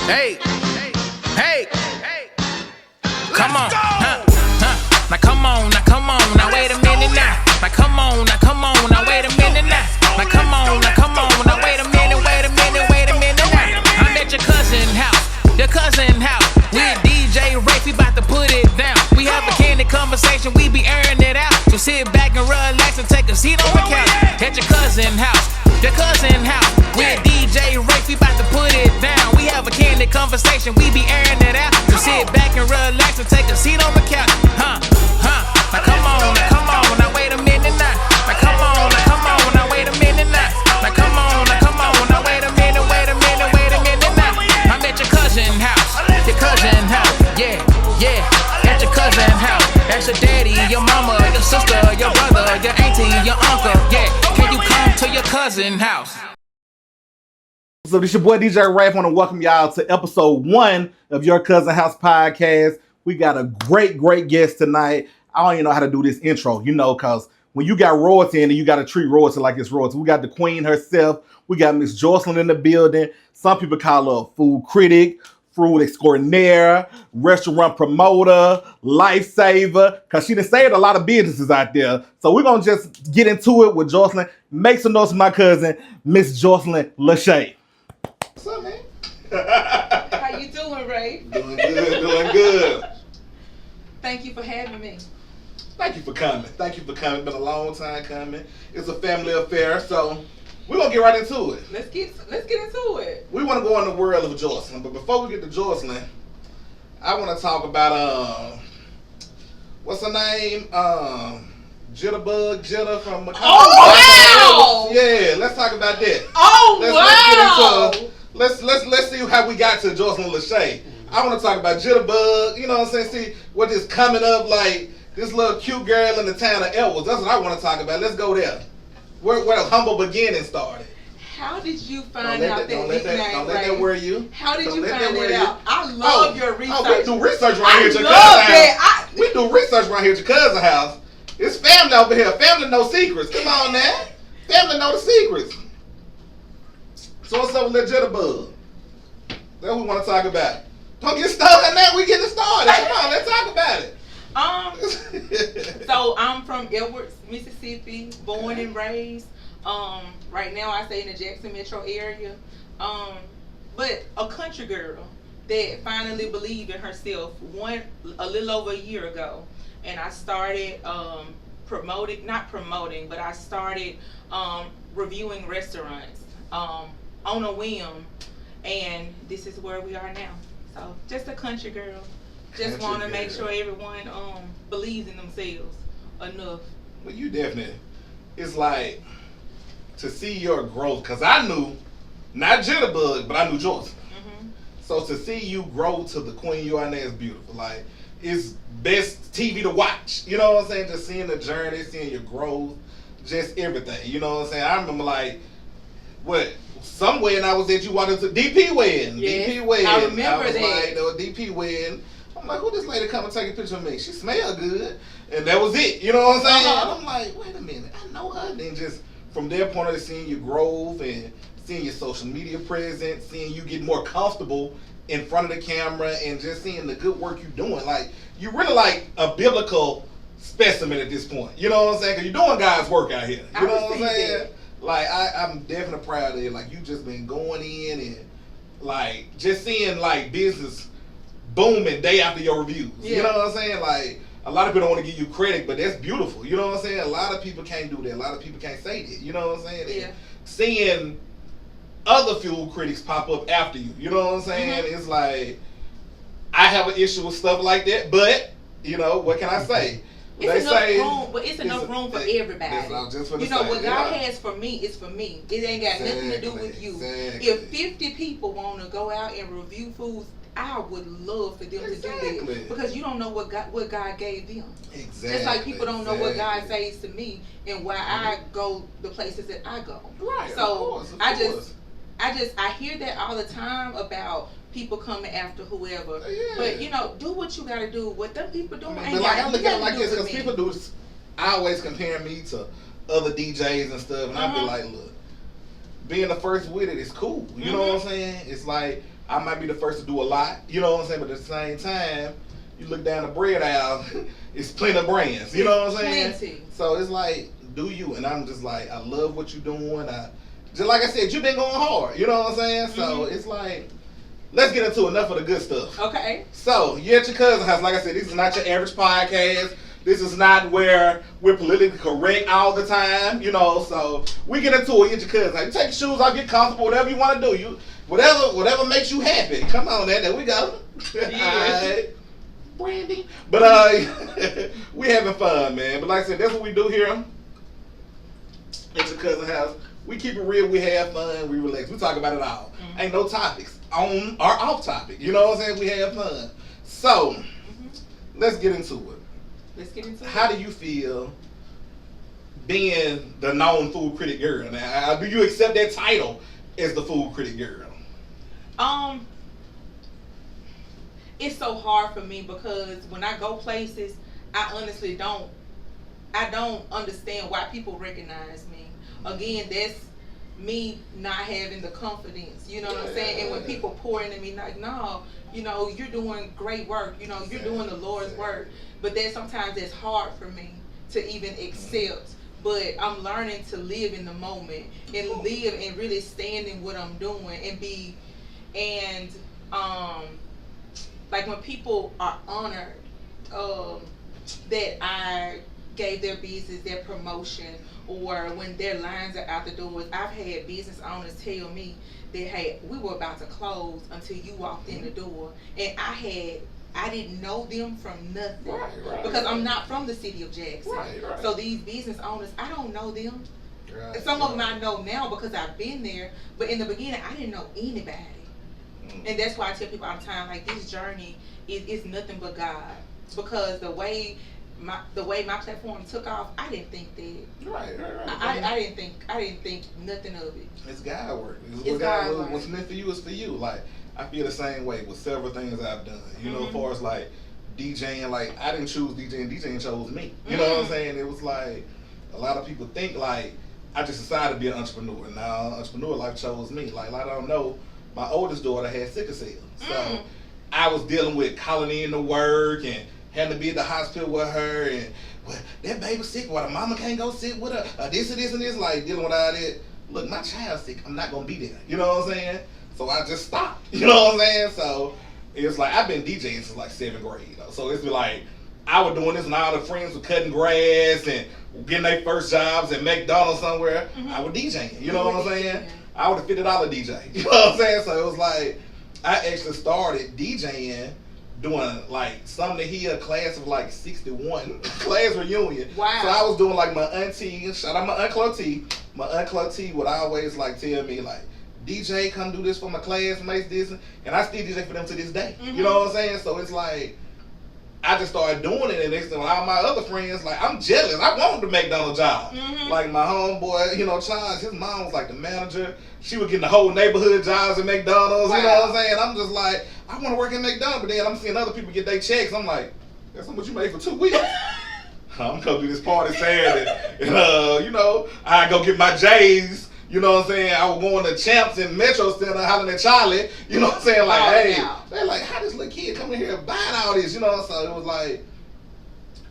Hey, hey, come on, now come on, now wait a minute now. Now come on, now wait a minute now. Now come on, now wait a minute now. I'm at your cousin's house, with DJ Rafe, we about to put it down. We have a candid conversation, we be airing it out. So sit back and relax and take a seat on the couch. At your cousin's house, with DJ Rafe, we about to put it down. We have a candid conversation, we be airing it out. So sit back and relax and take a seat on the couch. Now come on, now wait a minute now. Now come on, now wait a minute now. Now come on, now wait a minute now. I'm at your cousin's house, yeah, at your cousin's house. That's your daddy, your mama, your sister, your brother, your auntie, your uncle, yeah. Can you come to your cousin's house? So this your boy DJ Rafe. I want to welcome y'all to episode 1 of Your Cousin House podcast. We got a great guest tonight. I don't even know how to do this intro, because when you got royalty in it, you got to treat royalty like it's royalty. We got the queen herself. We got Miss Joycelyn in the building. Some people call her a food critic, food extraordinaire, restaurant promoter, lifesaver, because she done saved a lot of businesses out there. So we're going to just get into it with Joycelyn. Make some notes for my cousin, Miss Joycelyn Lashae. What's up, man? How you doing, Ray? Doing good. Thank you for having me. Thank you for coming. It's been a long time coming. It's a family affair, so we're going to get right into it. Let's get into it. We want to go in the world of Joycelyn, but before we get to Joycelyn, I want to talk about, what's her name? Jitter from McCall. Oh, wow! Yeah, let's talk about that. Oh, Let's see how we got to Joycelyn Lashae. I want to talk about Jitterbug, you know what I'm saying? See what is coming up, like this little cute girl in the town of Elwood. That's what I want to talk about. Let's go there. Where the humble beginning started. How did you find out that nickname? Don't let that worry you. How did you find it out? I love your research. Oh, we do research right here at your cousin's house. We do research right here at your cousin's house. It's family over here. Family know secrets. Come on now. Family know the secrets. So what's up with that Jitterbug? That's what we want to talk about. Don't get started now. We getting started. Come on, let's talk about it. So I'm from Edwards, Mississippi, born and raised. Right now I stay in the Jackson metro area. But a country girl that finally believed in herself a little over a year ago. And I started I started reviewing restaurants on a whim, and this is where we are now. So just a country girl. Just want to make sure everyone believes in themselves enough. Well, you definitely. It's like to see your growth, because I knew, not Jitterbug, but I knew Joycelyn. Mm-hmm. So to see you grow to the queen you are now is beautiful. Like, it's best TV to watch. You know what I'm saying? Just seeing the journey, seeing your growth, just everything. You know what I'm saying? I remember some wedding I was at, you wanted to DP wedding. Yes, DP wedding. I remember that. Like, there was DP wedding. I'm like, who this lady come and take a picture of me? She smelled good. And that was it. You know what I'm saying? Uh-huh. And I'm like, wait a minute, I know her. And then just from their point of view, seeing your growth and seeing your social media presence, seeing you get more comfortable in front of the camera, and just seeing the good work you're doing. Like, you're really like a biblical specimen at this point. You know what I'm saying? Because you're doing God's work out here. You know what I'm saying? Like, I'm definitely proud of you. Like, you just been going in and, like, just seeing, like, business booming day after your reviews. Yeah. You know what I'm saying? Like, a lot of people don't want to give you credit, but that's beautiful. You know what I'm saying? A lot of people can't do that. A lot of people can't say that. You know what I'm saying? Yeah. And seeing other food critics pop up after you. You know what I'm saying? Mm-hmm. It's like, I have an issue with stuff like that, but, what can I say? It's enough room for everybody. What God has for me is for me. It ain't got nothing to do with you. Exactly. If 50 people want to go out and review foods, I would love for them to do that, because you don't know what God gave them. Exactly. Just like people don't know what God says to me and why I go the places that I go. Right. So of course. I hear that all the time about people coming after whoever. Yeah. But do what you gotta do. What them people doing ain't but got I look at it like this, because me. people do always compare me to other DJs and stuff, and I be like, look, being the first with it is cool. You know what I'm saying? It's like, I might be the first to do a lot, you know what I'm saying? But at the same time, you look down the bread aisle, it's plenty of brands, you know what I'm saying? Plenty. So it's like, do you? And I'm just like, I love what you're doing. Just like I said, you've been going hard, you know what I'm saying? So it's like, let's get into enough of the good stuff. Okay. So, you're at your cousin's house. Like I said, this is not your average podcast. This is not where we're politically correct all the time, you know. So, we get into it. You're at your cousin's house. You take your shoes off, get comfortable, whatever you want to do. You whatever makes you happy. Come on, there we go. Alright. Brandy. But we having fun, man. But like I said, that's what we do here at your cousin's house. We keep it real, we have fun, we relax. We talk about it all. Ain't no topics on or off topic. You know what I'm saying? We have fun. So, let's get into it. Let's get into it. How do you feel being the known food critic girl? Now, do you accept that title as the food critic girl? It's so hard for me because when I go places, I honestly don't understand why people recognize me. Again, that's me not having the confidence, you know what I'm saying? And when people pour into me, like, no, you know, you're doing great work, you know, you're doing the Lord's work. But then sometimes it's hard for me to even accept. But I'm learning to live in the moment and live and really stand in what I'm doing and be, and like when people are honored that I gave their business, their promotion, or when their lines are out the doors. I've had business owners tell me that, hey, we were about to close until you walked in the door, and I didn't know them from nothing, right, because I'm not from the city of Jackson. Right. So these business owners, I don't know them. Right, Some of them I know now because I've been there, but in the beginning I didn't know anybody. And that's why I tell people all the time, like, this journey is nothing but God, because the way my platform took off, I didn't think that. Right. I didn't think nothing of it. It's God work. It's God work. What's meant for you is for you. Like, I feel the same way with several things I've done. You know, as far as like DJing, like, I didn't choose DJing. DJing chose me. You know what I'm saying? It was like, a lot of people think like I just decided to be an entrepreneur. Now, entrepreneur life chose me. Like, a lot of them know, my oldest daughter had sickle cell. So I was dealing with calling in to work and having to be at the hospital with her, and, well, that baby's sick, why the mama can't go sit with her, this and this, like, dealing with all that. Look, my child's sick, I'm not gonna be there, you know what I'm saying? So I just stopped, you know what I'm saying? So it's like, I've been DJing since like 7th grade, you know? So it's like, I was doing this and all the friends were cutting grass and getting their first jobs at McDonald's somewhere. I was DJing, you know what I'm saying? I was a $50 DJ, you know what I'm saying? So it was like, I actually started DJing doing like something to hear a class of like 61 class reunion. Wow. So I was doing like my auntie, shout out my Aunt Clotie. My Aunt Clotie would always like tell me like, DJ, come do this for my classmates, this, and I still DJ for them to this day. You know what I'm saying? So it's like, I just started doing it, and next thing, all my other friends, like, I'm jealous. I wanted the McDonald's job. Like my homeboy, you know, Charles, his mom was like the manager. She was getting the whole neighborhood jobs at McDonald's. You know what I'm saying? I'm just like, I want to work at McDonald's, but then I'm seeing other people get their checks. I'm like, that's how much you made for 2 weeks. I'm gonna do this party Saturday, and you know, I go get my J's. You know what I'm saying? I was going to Champs in Metro Center, hollering at Charlie. You know what I'm saying? Like, hey, they're like, how this little kid coming here buying all this? You know, so it was like,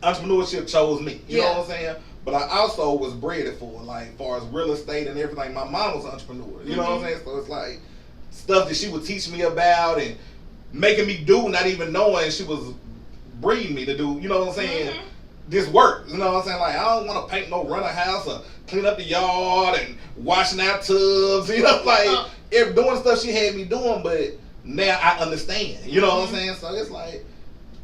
entrepreneurship chose me. You know what I'm saying? But I also was bred for, like, as far as real estate and everything. My mom was an entrepreneur. You know what I'm saying? So it's like, stuff that she would teach me about and making me do, not even knowing she was breeding me to do, you know what I'm saying? This work, you know what I'm saying? Like, I don't want to paint no runner house or clean up the yard and washing out tubs, you know, like, doing stuff she had me doing, but now I understand, you know what I'm saying? So it's like,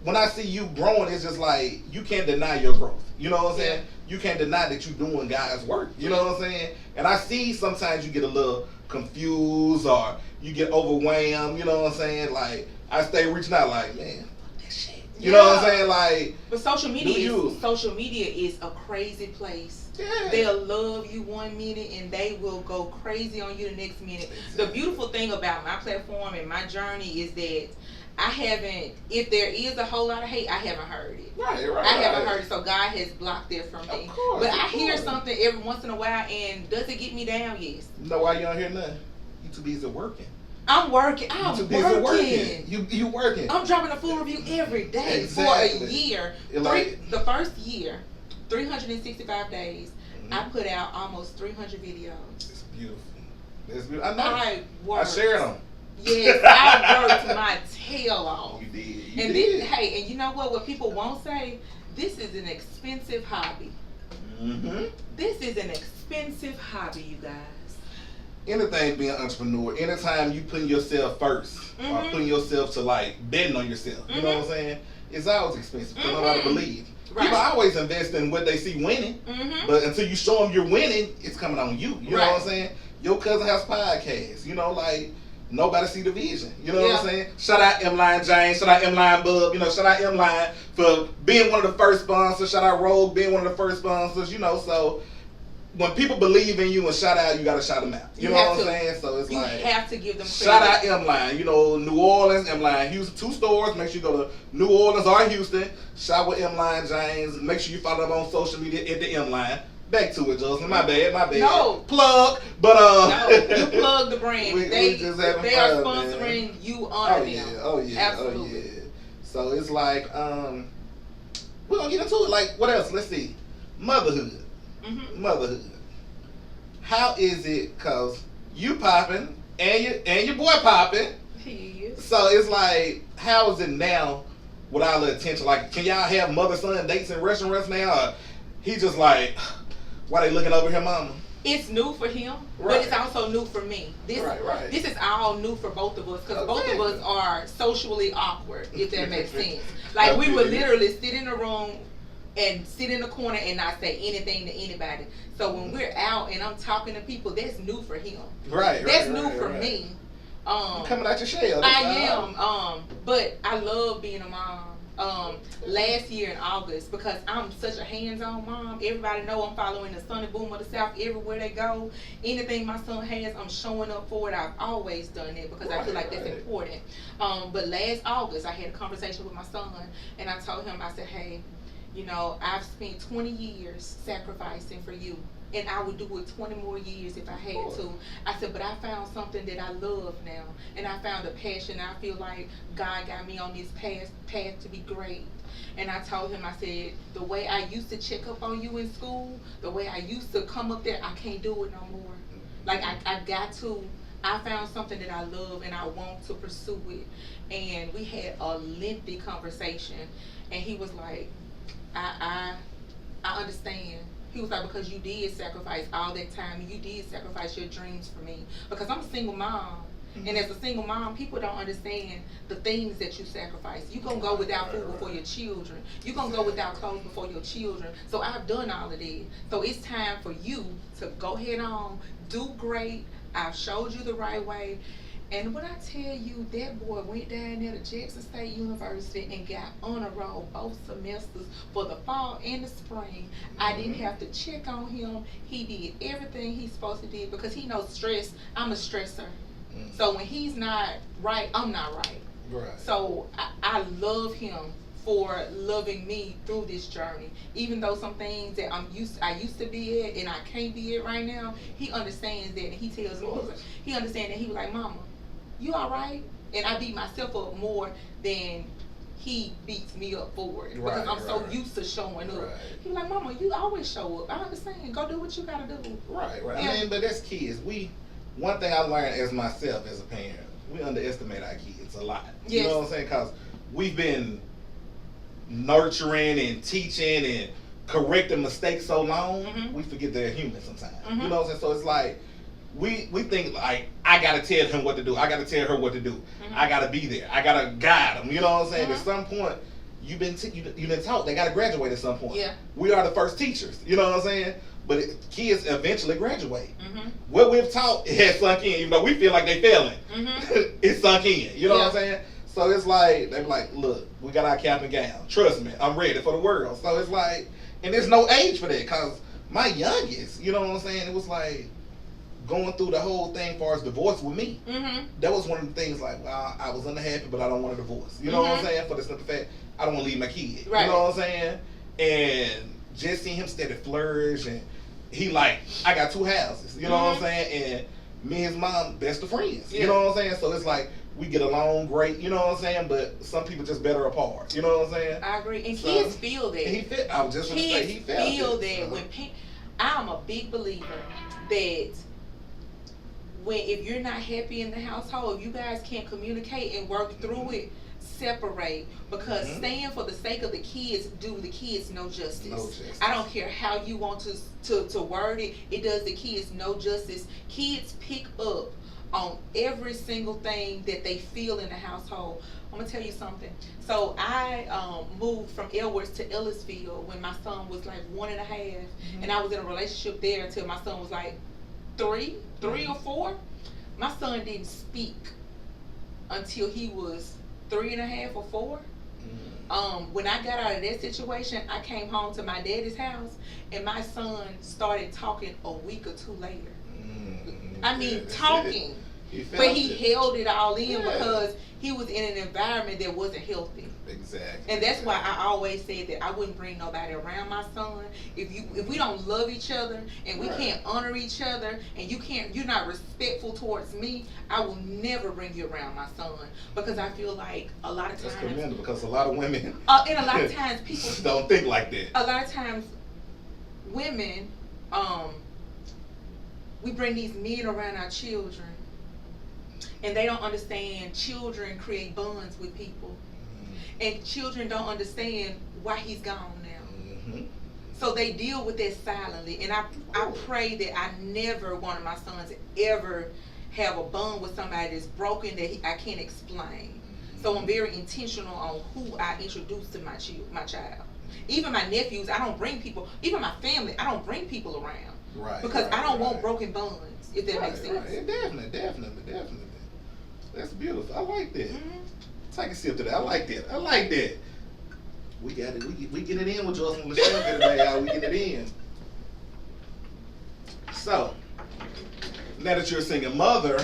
when I see you growing, it's just like, you can't deny your growth, you know what I'm saying? You can't deny that you're doing God's work, you know what I'm saying? And I see sometimes you get a little confused or you get overwhelmed, you know what I'm saying? Like, I stay reaching out like, man, you know what I'm saying? Like, but social media is a crazy place. They'll love you 1 minute and they will go crazy on you the next minute. The beautiful thing about my platform and my journey is that I haven't, if there is a whole lot of hate, I haven't heard it. I haven't heard it, so God has blocked it from me. But I hear something every once in a while, and does it get me down? Yes. You know why you don't hear nothing? You too busy working. I'm working. You too busy working. You working. I'm dropping a full review every day Exactly. for a year. The first year, 365 days, I put out almost 300 videos. It's beautiful. It's beautiful. I know. I shared them. Yes, I worked my tail off. You did. And you know what? What people won't say, this is an expensive hobby. Mm-hmm. This is an expensive hobby, you guys. Anything being an entrepreneur, anytime you putting yourself first or putting yourself to like betting on yourself, you know what I'm saying? It's always expensive because nobody believe. Right. People always invest in what they see winning, but until you show them you're winning, it's coming on you. You know what I'm saying? Your Cousin House podcast, you know, like nobody see the vision. You know what I'm saying? Shout out M-Line James, shout out M-Line Bub, you know, shout out M-Line for being one of the first sponsors, shout out Rogue being one of the first sponsors, you know, so when people believe in you and shout out, you gotta shout them out. You know what I'm saying? So it's like you have to give them credit. Shout out M-Line. You know, New Orleans, M-Line, Houston, 2 stores. Make sure you go to New Orleans or Houston. Shop with M-Line James. Make sure you follow them on social media at the M-Line. Back to it, Joycelyn. My bad. No. Plug. But no, you plug the brand. we just having they fun, are sponsoring man. you on them. Oh yeah. Absolutely. Oh yeah. So it's like we're gonna get into it. Like what else? Let's see. Motherhood. Motherhood. How is it? Cause you popping and your boy popping. He is. So it's like, how is it now with all the attention? Like, can y'all have mother-son dates in restaurants now? Or he just like, why they looking over here, mama? It's new for him, but it's also new for me. This is all new for both of us because both of us are socially awkward, if that makes sense. Like we would literally sit in a room and sit in the corner and not say anything to anybody. So when we're out and I'm talking to people, that's new for him. That's new for me. Coming out your shell. I am. But I love being a mom. Last year in August, because I'm such a hands-on mom, everybody know I'm following the Sunny Boom of the South everywhere they go. Anything my son has, I'm showing up for it. I've always done it because I feel like that's important. But last August, I had a conversation with my son, and I told him, I said, hey, you know, I've spent 20 years sacrificing for you, and I would do it 20 more years if I had to. I said, but I found something that I love now, and I found a passion. I feel like God got me on this path to be great. And I told him, I said, the way I used to check up on you in school, the way I used to come up there, I can't do it no more. Like, I found something that I love, and I want to pursue it. And we had a lengthy conversation, and he was like, I understand. He was like, because you did sacrifice all that time, and you did sacrifice your dreams for me. Because I'm a single mom, and as a single mom, people don't understand the things that you sacrifice. You're going to go without food before your children. You're going to go without clothes before your children. So I've done all of that. So it's time for you to go head on, do great. I've showed you the right way. And when I tell you, that boy went down there to Jackson State University and got honor roll both semesters for the fall and the spring. I didn't have to check on him. He did everything he's supposed to do because he knows stress. I'm a stressor. So when he's not right, I'm not right. So I love him for loving me through this journey. Even though some things that I used to be at and I can't be at right now, he understands that, and he tells me, he understands that. He was like, mama, you all right? And I beat myself up more than he beats me up for it because I'm so used to showing up. He was like, mama, you always show up. I understand. Go do what you gotta do. Right. Yeah. I mean, but that's kids. One thing I learned as myself as a parent, we underestimate our kids a lot. You know what I'm saying? Because we've been nurturing and teaching and correcting mistakes so long, we forget they're human sometimes. You know what I'm saying? So it's like, we think like, I gotta tell him what to do. I gotta tell her what to do. I gotta be there. I gotta guide them. You know what I'm saying? At some point, you've been taught they gotta graduate at some point. We are the first teachers. You know what I'm saying? But kids eventually graduate. What we've taught has sunk in. Even though we feel like they failing, it's sunk in. You know what I'm saying? So it's like, they're like, look, we got our cap and gown. Trust me, I'm ready for the world. So it's like, and there's no age for that. Because my youngest, you know what I'm saying? It was like, going through the whole thing as far as divorce with me. That was one of the things like, well, I was unhappy, but I don't want a divorce. You know what I'm saying? For the simple fact, I don't want to leave my kid. You know what I'm saying? And just seeing him steady flourish, and he like, I got 2 houses. You know what I'm saying? And me and his mom, best of friends. Yeah. You know what I'm saying? So it's like we get along great. You know what I'm saying? But some people just better apart. You know what I'm saying? I agree. And So, kids feel that. I was just gonna say he felt feel it. that when I'm a big believer that if you're not happy in the household, if you guys can't communicate and work through it, separate, because staying for the sake of the kids do the kids no justice. No justice. I don't care how you want to word it, it does the kids no justice. Kids pick up on every single thing that they feel in the household. I'm gonna tell you something. So I moved from Edwards to Ellisville when my son was like 1.5, and I was in a relationship there until my son was like three or 4. My son didn't speak until he was 3.5 or 4. When I got out of that situation, I came home to my daddy's house, and my son started talking a week or 2 later. I mean, talking, but he held it all in because he was in an environment that wasn't healthy. Exactly. And that's why I always said that I wouldn't bring nobody around my son if we don't love each other and we can't honor each other and you're not respectful towards me. I will never bring you around my son, because I feel like a lot of times That's commendable, because a lot of women and a lot of times people don't think like that. A lot of times women we bring these men around our children, and they don't understand children create bonds with people. And children don't understand why he's gone now. So they deal with that silently. And I pray that I never one of my sons ever have a bond with somebody that's broken that I can't explain. So I'm very intentional on who I introduce to my child. Even my nephews, I don't bring people, even my family, I don't bring people around. Right. Because I don't want broken bonds, if that makes sense. Right. Definitely. That's beautiful. I like that. Take a sip to that. I like that. We got it. We get it in with Joycelyn Lashae today, y'all. We get it in. So, now that you're a single mother,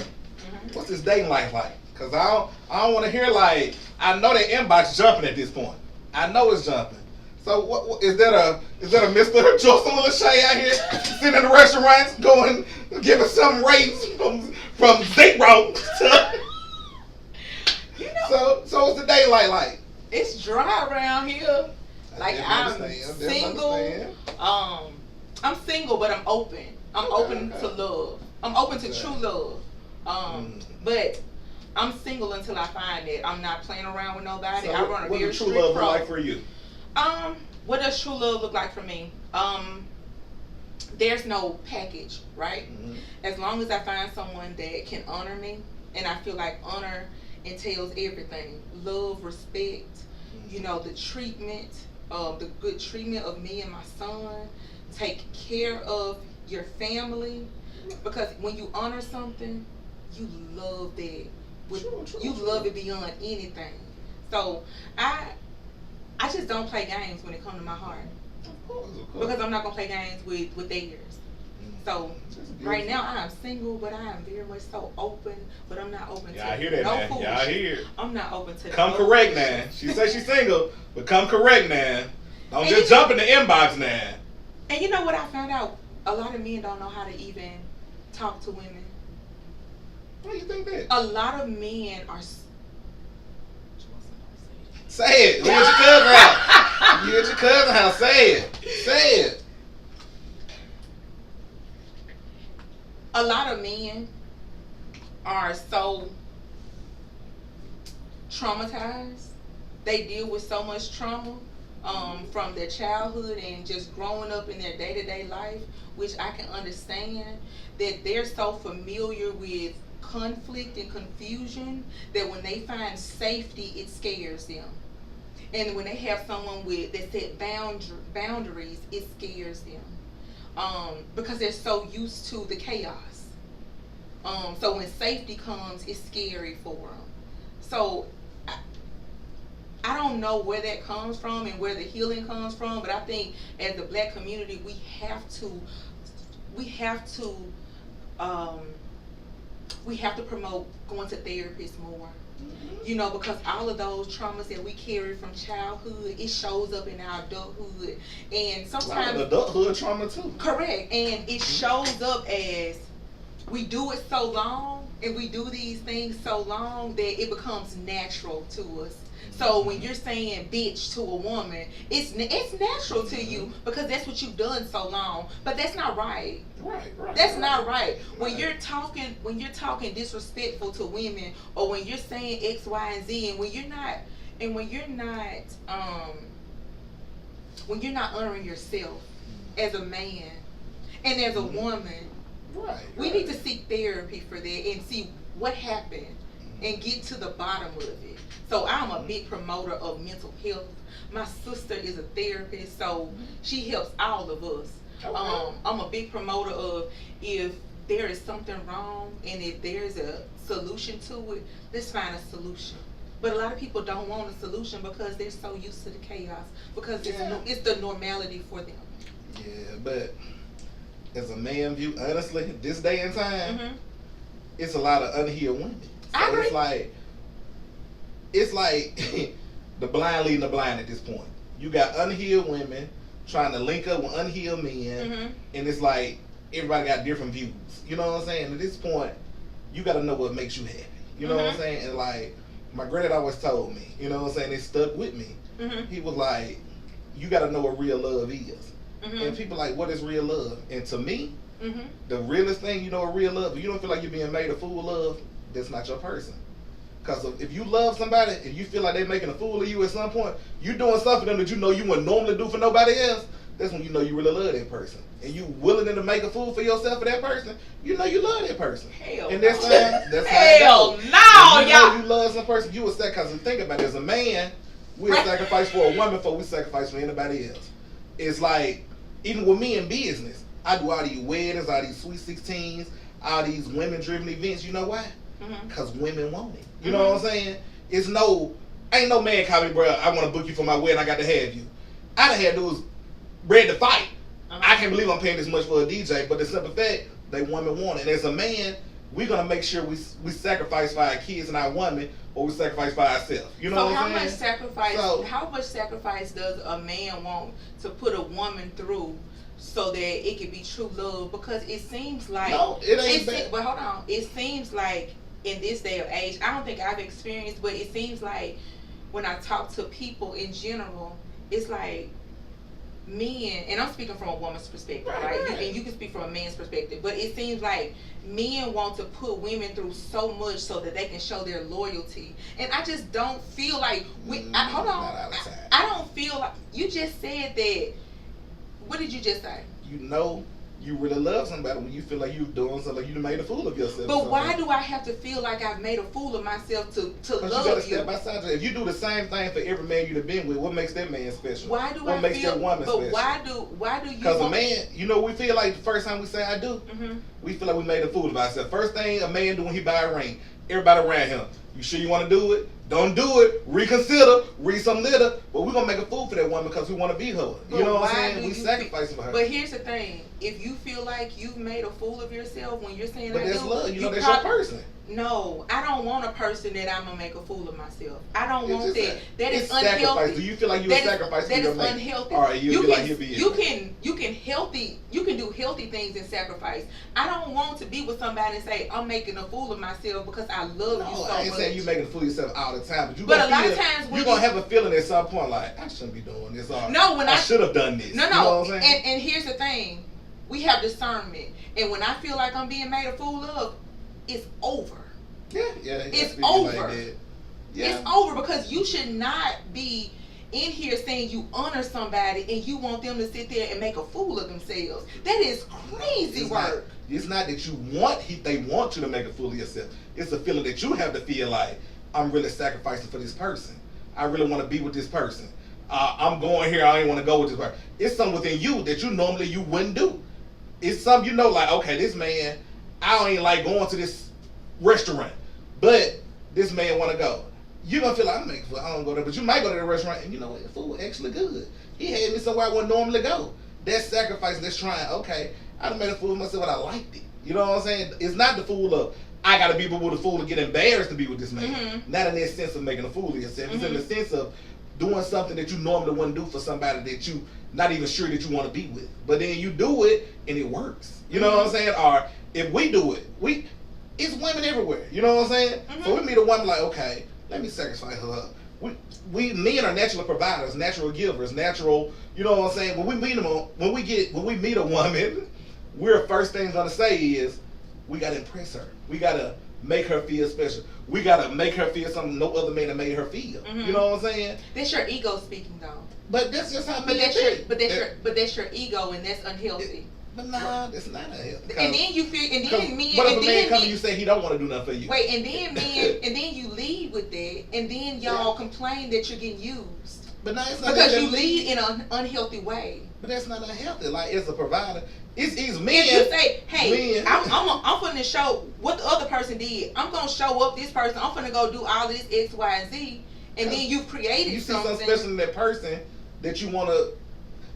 what's this dating life like? Because I don't want to hear like, I know that inbox jumping at this point. I know it's jumping. So what is that a Mr. Joycelyn Lashae out here sitting in the restaurants giving some ratings from 0 to So what's the day like? It's dry around here. Like I'm single. I'm single, but I'm open. I'm open to love. I'm open to true love. But I'm single until I find it. I'm not playing around with nobody. So I run a very strict strict love pro. look like for you? What does true love look like for me? There's no package, right? As long as I find someone that can honor me, and I feel like honor entails everything: love, respect, the treatment, the good treatment of me and my son, take care of your family, because when you honor something, you love that. You love it beyond anything. So I just don't play games when it comes to my heart. Of course. Because I'm not gonna play games with theirs. So right now I am single, but I am very much so open. But I'm not open to I hear that, no man. foolishness. Y'all hear. I'm not open to come no correct now. She says she's single, but come correct now. Don't and just jump in the inbox now. And you know what I found out? A lot of men don't know how to even talk to women. Why do you think that? A lot of men are. Say it. You at your cousin house. You at your cousin house. Say it. Say it. A lot of men are so traumatized. They deal with so much trauma from their childhood and just growing up in their day-to-day life, which I can understand, that they're so familiar with conflict and confusion that when they find safety, it scares them. And when they have someone that set boundaries, it scares them. Because they're so used to the chaos. So when safety comes, it's scary for them. So I don't know where that comes from and where the healing comes from, but I think as the Black community, we have to promote going to therapists more. Because all of those traumas that we carry from childhood, it shows up in our adulthood, and sometimes adulthood trauma too. Correct, and it shows up as we do it so long and we do these things so long that it becomes natural to us. So when you're saying bitch to a woman, it's natural to you because that's what you've done so long. But that's not right. Right. That's not right. When you're talking disrespectful to women, or when you're saying X, Y, and Z, and when you're not honoring yourself as a man and as a woman, we need to seek therapy for that and see what happened and get to the bottom of it. So I'm a big promoter of mental health. My sister is a therapist, so she helps all of us. I'm a big promoter of, if there is something wrong and if there's a solution to it, let's find a solution. But a lot of people don't want a solution because they're so used to the chaos, because it's the normality for them. Yeah, but as a man view, honestly, this day and time, it's a lot of unhealed women. So I agree. It's like the blind leading the blind at this point. You got unhealed women trying to link up with unhealed men, and it's like everybody got different views. You know what I'm saying? At this point, you got to know what makes you happy. You know what I'm saying? And like my granddad always told me, you know what I'm saying? It stuck with me. He was like, you got to know what real love is. And people like, what is real love? And to me, the realest thing, you know what real love, if you don't feel like you're being made a fool of, that's not your person. Because if you love somebody and you feel like they're making a fool of you at some point, you doing stuff for them that you know you wouldn't normally do for nobody else, that's when you know you really love that person. And you willing to make a fool for yourself for that person, you know you love that person. Hell and that's how hell it goes. no, you know you love some person, you would sacrifice. Because think about it, as a man, we'll sacrifice for a woman before we sacrifice for anybody else. It's like, even with me in business, I do all these weddings, all these sweet 16s, all these women-driven events. You know why? Because women want it. You know what I'm saying? Ain't no man call me, bro, I want to book you for my wedding, I got to have you. I done had dudes ready to fight. I can't believe I'm paying this much for a DJ, but the simple fact, they women want it. And as a man, we're going to make sure we sacrifice for our kids and our women, or we sacrifice for ourselves. You know what I'm saying? How much sacrifice does a man want to put a woman through so that it can be true love? Because it seems like but hold on. It seems like in this day of age, I don't think I've experienced, but it seems like when I talk to people in general, it's like men, and I'm speaking from a woman's perspective, right? And you can speak from a man's perspective, but it seems like men want to put women through so much so that they can show their loyalty. And I just don't feel like I don't feel like, you just said that. What did you just say? You know you really love somebody when you feel like you're doing something, like you made a fool of yourself. But why do I have to feel like I've made a fool of myself to love you? Gotta step by step. If you do the same thing for every man you've been with, what makes that man special? What makes that woman special? Why do you? Because a man, you know, we feel like the first time we say I do, we feel like we made a fool of ourselves. First thing a man do when he buy a ring, everybody around him, you sure you want to do it? Don't do it. Reconsider. Read some litter. But we're going to make a fool for that woman because we want to be her. You know what I'm saying? We sacrifice for her. But here's the thing. If you feel like you've made a fool of yourself when you're saying but that's love. You know, that's your person. No, I don't want a person that I'm going to make a fool of myself. I don't want that. That is unhealthy. Sacrifice. Do you feel like you're a sacrifice for your mate? That is unhealthy. All right, you can do healthy things in sacrifice. I don't want to be with somebody and say, I'm making a fool of myself because I love you so much. I ain't saying you making a fool of yourself all the time. But a lot of times you're going to have a feeling at some point like, I shouldn't be doing this. Or, I should have done this. No. You know what I'm saying? And here's the thing. We have discernment. And when I feel like I'm being made a fool of, it's over. Yeah. It's over. It's over because you should not be in here saying you honor somebody and you want them to sit there and make a fool of themselves. That is crazy work. It's not that they want you to make a fool of yourself. It's a feeling that you have to feel like, I'm really sacrificing for this person. I really want to be with this person. I'm going here, I ain't want to go with this person. It's something within you that you normally wouldn't do. It's something you know, like, okay, this man, I don't even like going to this restaurant, but this man want to go. You're going to feel like, I don't go there, but you might go to the restaurant and you know what, the food actually good. He had me somewhere I wouldn't normally go. That's sacrifice, that's trying, okay, I done made a fool of myself and I liked it. You know what I'm saying? It's not the fool of, I got to be with a fool to get embarrassed to be with this man. Not in that sense of making a fool of yourself. It's in the sense of doing something that you normally wouldn't do for somebody that you not even sure that you want to be with. But then you do it and it works. You know what I'm saying? Or if we do it, it's women everywhere. You know what I'm saying? So we meet a woman like, okay, let me sacrifice her. We men are natural providers, natural givers, natural. You know what I'm saying? When we meet a woman, we're first thing gonna say is we gotta impress her. We gotta make her feel special. We gotta make her feel something no other man have made her feel. You know what I'm saying? That's your ego speaking, though. But that's just how. But that's your ego, and that's unhealthy. But nah, that's not unhealthy. And then you feel, and then men, what if and a then man come and you say he don't want to do nothing for you? Wait, and then men, and then you lead with that, and then y'all complain that you're getting used. But now it's not because you lead in an unhealthy way. But that's not unhealthy. Like, as a provider, it's men. If you say, hey, I'm finna show what the other person did. I'm gonna show up this person. I'm finna go do all this X, Y, and Z, and then you've created something. You see something special in that person that you want to.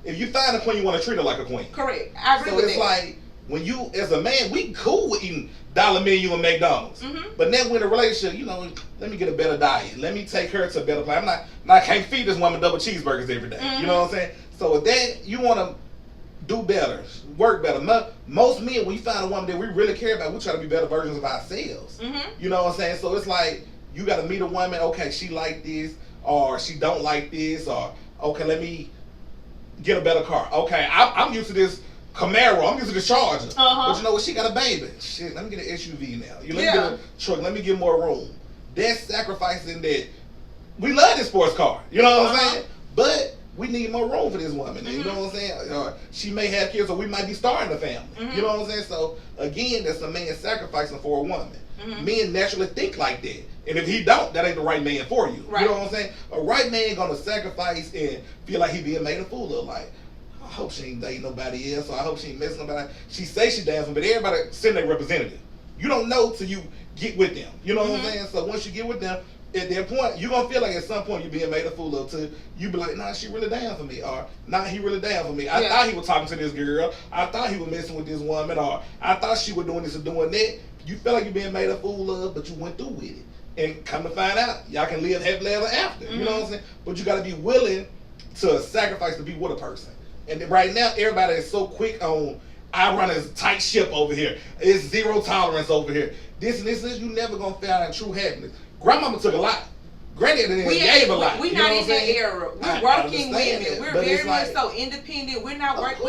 If you find a queen, you want to treat her like a queen. Correct. I agree with that. So it's like, when you, as a man, we cool with eating dollar menu and McDonald's. But then with a relationship, you know, let me get a better diet. Let me take her to a better place. I can't feed this woman double cheeseburgers every day. You know what I'm saying? So with that, you want to do better, work better. Most men, when you find a woman that we really care about, we try to be better versions of ourselves. You know what I'm saying? So it's like, you got to meet a woman, okay, she like this, or she don't like this, or, okay, let me get a better car. Okay, I'm used to this Camaro. I'm used to the Charger. But you know what? She got a baby. Shit, let me get an SUV now. Let me get a truck. Let me get more room. That's sacrificing that. We love this sports car. You know what I'm saying? But we need more room for this woman. You know what I'm saying? She may have kids, or we might be starting a family. You know what I'm saying? So again, that's a man sacrificing for a woman. Men naturally think like that. And if he don't, that ain't the right man for you. You know what I'm saying? A right man gonna sacrifice and feel like he being made a fool of. Like, I hope she ain't dating nobody else, or I hope she ain't messing nobody. She say she dancing, but everybody send their representative. You don't know till you get with them. You know what I'm saying? So once you get with them, at that point, you're gonna feel like at some point you're being made a fool of. Till you be like, nah, she really down for me, or nah, he really down for me. I thought he was talking to this girl. I thought he was messing with this woman, or I thought she was doing this or doing that. You feel like you're being made a fool of, but you went through with it. And come to find out, y'all can live happily ever after. You know what I'm saying? But you got to be willing to sacrifice to be with a person. And right now, everybody is so quick on, I run a tight ship over here. It's zero tolerance over here. This and this, you never going to find true happiness. Grandmama took a lot. Granddaddy gave a lot. We're not in that era. We're working women. We're very much so independent. We're not working.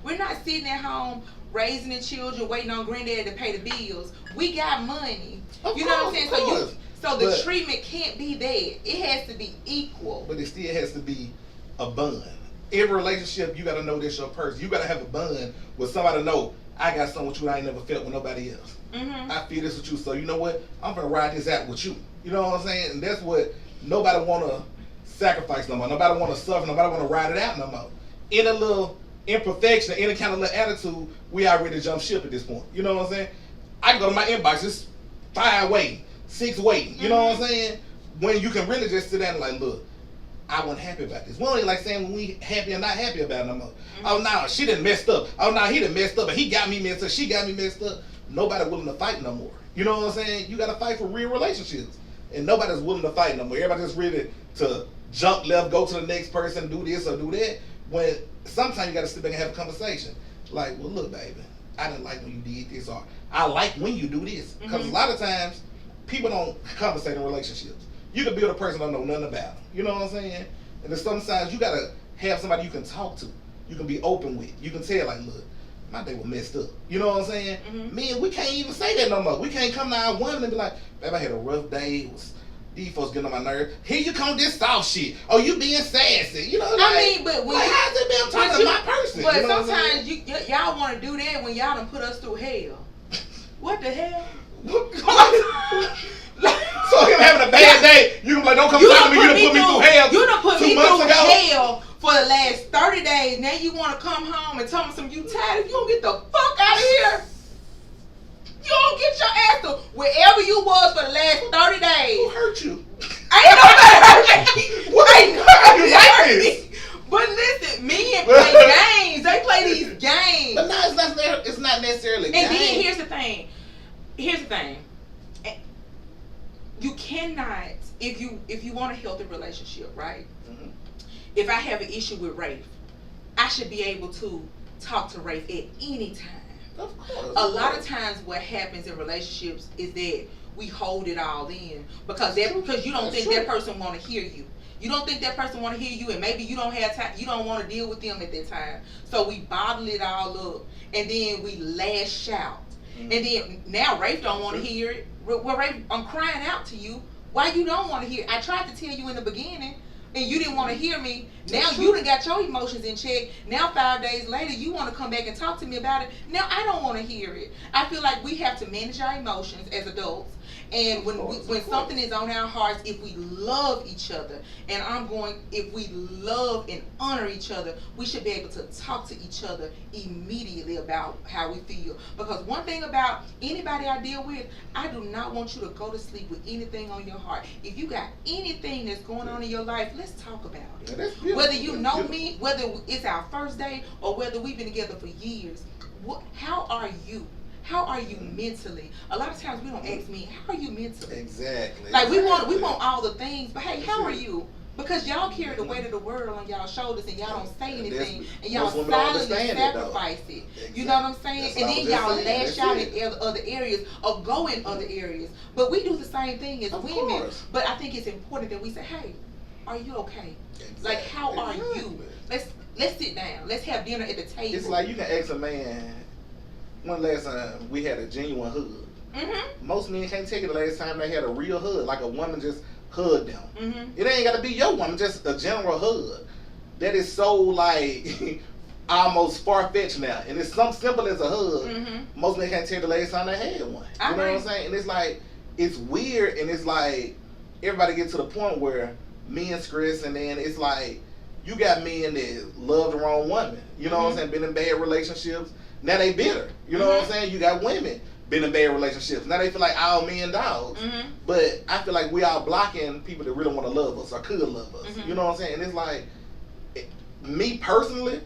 We're not sitting at home raising the children, waiting on granddad to pay the bills. We got money. You know what I'm saying? So the treatment can't be that. It has to be equal. But it still has to be a bond. Every relationship, you got to know that's your person. You got to have a bond with somebody to know, I got something with you I ain't never felt with nobody else. I feel this with you, so you know what? I'm going to ride this out with you. You know what I'm saying? And that's what nobody want to sacrifice no more. Nobody want to suffer. Nobody want to ride it out no more. In a little imperfection, any kind of little attitude, we already jump ship at this point. You know what I'm saying? I can go to my inbox, it's 5 waiting, 6 waiting. You know what I'm saying? When you can really just sit down and like, look, I wasn't happy about this. We don't even like saying when we happy and not happy about it no more. Oh, no, she done messed up. Oh, no, he done messed up, and he got me messed up. She got me messed up. Nobody willing to fight no more. You know what I'm saying? You got to fight for real relationships. And nobody's willing to fight no more. Everybody's ready to jump left, go to the next person, do this or do that. When sometimes you got to sit back and have a conversation. Like, well, look, baby, I didn't like when you did this, or I like when you do this. Because a lot of times, people don't conversate in relationships. You can be with a person that don't know nothing about them. You know what I'm saying? And then sometimes you got to have somebody you can talk to. You can be open with. You can tell, like, look, my day was messed up. You know what I'm saying? Man, we can't even say that no more. We can't come to our woman and be like, babe, I had a rough day. It was, these folks getting on my nerves. Here you come with this soft shit. Oh, you being sassy. You know what I mean? But when like, how's it been? I'm talking to my person. But you know sometimes y'all want to do that when y'all done put us through hell. What the hell? So him having a bad day, you can be like, don't come talk to me. You done put me through hell. You done put me through hell for the last 30 days. Now you want to come home and tell me some you tired. If you don't get the fuck out of here, you don't get your ass to wherever you was for the last 30 days. Who hurt you? Ain't nobody hurt me. What? Ain't nobody hurt me. But listen, men play games. They play these games. But no, it's not necessarily and games. Then here's the thing. You cannot, if you want a healthy relationship, right? If I have an issue with Rafe, I should be able to talk to Rafe at any time. Of course. A lot of times what happens in relationships is that we hold it all in because you don't think that person want to hear you. You don't think that person want to hear you, and maybe you don't have time. You don't want to deal with them at that time. So we bottle it all up, and then we lash out. And then now Rafe don't want to hear it. Well, Rafe, I'm crying out to you. Why you don't want to hear it? I tried to tell you in the beginning, and you didn't want to hear me. Now you done got your emotions in check. Now 5 days later, you want to come back and talk to me about it. Now I don't want to hear it. I feel like we have to manage our emotions as adults. And when something is on our hearts, if we love each other, and if we love and honor each other, we should be able to talk to each other immediately about how we feel. Because one thing about anybody I deal with, I do not want you to go to sleep with anything on your heart. If you got anything that's going on in your life, let's talk about it. Whether you know me, whether it's our first day, or whether we've been together for years, how are you? How are you mentally? A lot of times we don't ask me, how are you mentally? Exactly. Like we want all the things, but hey, how are you? Because y'all carry the weight of the world on y'all shoulders, and y'all don't say anything, and y'all silently sacrifice it. You know what I'm saying? And then y'all lash out in other areas or go in other areas. But we do the same thing as women. But I think it's important that we say, hey, are you okay? Like, how are you? Let's sit down. Let's have dinner at the table. It's like you can ask a man. When last time we had a genuine hug? Most men can't take it the last time they had a real hug, like a woman just hugged them. It ain't got to be your woman, just a general hug. That is so like almost far-fetched now, and it's something simple as a hug. Most men can't tell the last time they had one. You know what I'm saying? And it's like, it's weird, and it's like everybody gets to the point where men stress, and then it's like you got men that love the wrong woman. You know what I'm saying? Been in bad relationships. Now they bitter. You know what I'm saying? You got women been in bad relationships. Now they feel like all men dogs. But I feel like we are blocking people that really want to love us or could love us. You know what I'm saying? And it's like, me personally,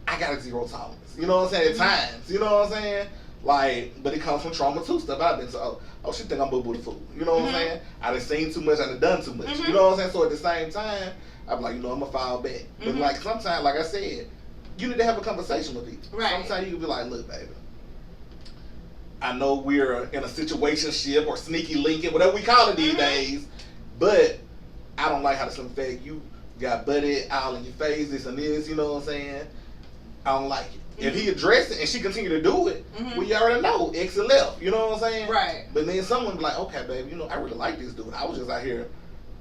I got a zero tolerance. You know what I'm saying? At times. You know what I'm saying? Like, but it comes from trauma too. Stuff I've been to. Oh, she think I'm boo-boo the fool. You know what I'm saying? I done seen too much. I done done too much. You know what I'm saying? So at the same time, I'm like, I'm going to fall back. But like sometimes, like I said, you need to have a conversation with people. Right. Sometimes you can be like, look, baby, I know we're in a situationship or sneaky linking, whatever we call it these days, but I don't like how the simple fact you got butted all in your face, this and this, you know what I'm saying? I don't like it. If he addressed it and she continue to do it, well, you already know, X and left, you know what I'm saying? Right. But then someone be like, okay, baby, you know, I really like this dude. I was just out here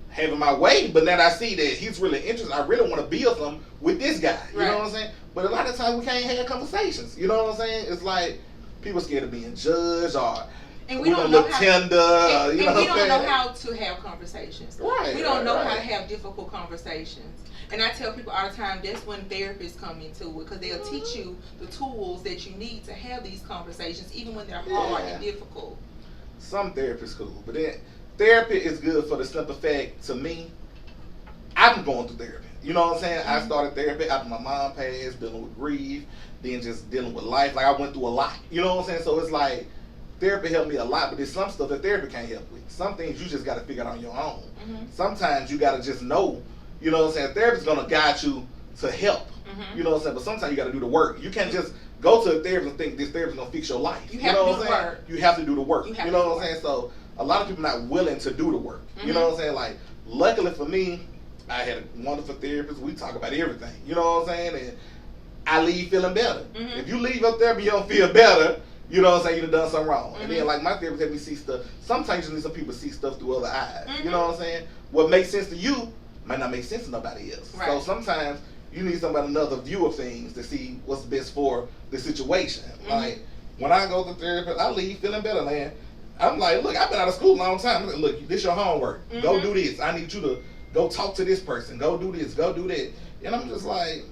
having my way, but now I see that he's really interested. I really want to build something with this guy, you know what I'm saying? But a lot of times we can't have conversations, you know what I'm saying? It's like people scared of being judged, or and we don't know how tender, we don't know how to have conversations. Right. We don't know how to have difficult conversations. And I tell people all the time, that's when therapists come into it, because they'll teach you the tools that you need to have these conversations, even when they're hard and difficult. Some therapists cool, but then therapy is good for the simple fact, to me, I'm going through therapy. You know what I'm saying? I started therapy after my mom passed, dealing with grief, then just dealing with life. Like, I went through a lot. You know what I'm saying? So it's like, therapy helped me a lot, but there's some stuff that therapy can't help with. Some things you just got to figure out on your own. Sometimes you got to just know, you know what I'm saying? Therapy's going to guide you to help. You know what I'm saying? But sometimes you got to do the work. You can't just go to a therapist and think this therapist's going to fix your life. You have to do the work. You have to do the work. You know what I'm saying? So a lot of people not willing to do the work. You know what I'm saying? Like, luckily for me, I had a wonderful therapist. We talk about everything. You know what I'm saying? And I leave feeling better. If you leave your therapy, you don't feel better, you know what I'm saying? You done something wrong. And then, like, my therapist had me see stuff. Sometimes you need some people to see stuff through other eyes. You know what I'm saying? What makes sense to you might not make sense to nobody else. So sometimes you need somebody another view of things to see what's best for the situation. Like, when I go to therapy, I leave feeling better, man. I'm like, look, I've been out of school a long time. Look, this your homework. Go do this. I need you to go talk to this person. Go do this. Go do that. And I'm just like,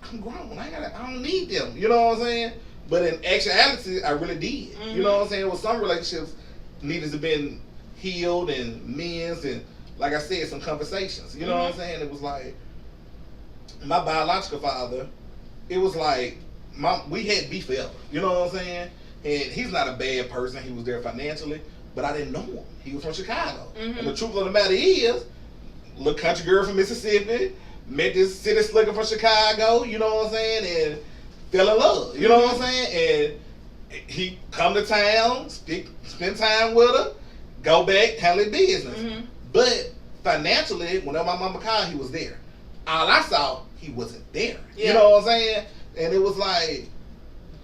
I'm grown. I don't need them. You know what I'm saying? But in actuality, I really did. You know what I'm saying? Well, some relationships needed to been healed and mends, and like I said, some conversations. You know what I'm saying? It was like my biological father. It was like we had beef forever. You know what I'm saying? And he's not a bad person. He was there financially, but I didn't know him. He was from Chicago. And the truth of the matter is, little country girl from Mississippi, met this city slicker from Chicago, you know what I'm saying, and fell in love, you know what I'm saying? And he come to town, spend time with her, go back, handle his business. Mm-hmm. But financially, whenever my mama called, he was there. All I saw, he wasn't there. Yeah. You know what I'm saying? And it was like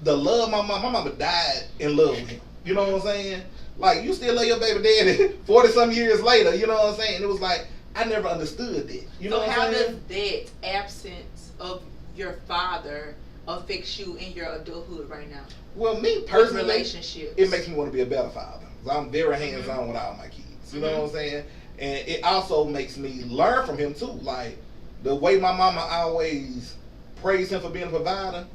the love my mama died in love with him. You know what I'm saying? Like, you still love your baby daddy 40 some years later. You know what I'm saying? And it was like, I never understood that. You know what I'm saying? So how does that absence of your father affects you in your adulthood right now? Well, me personally, relationships, it makes me want to be a better father. 'Cause I'm very hands-on with all my kids. You know what I'm saying? And it also makes me learn from him too. Like, the way my mama always praised him for being a provider,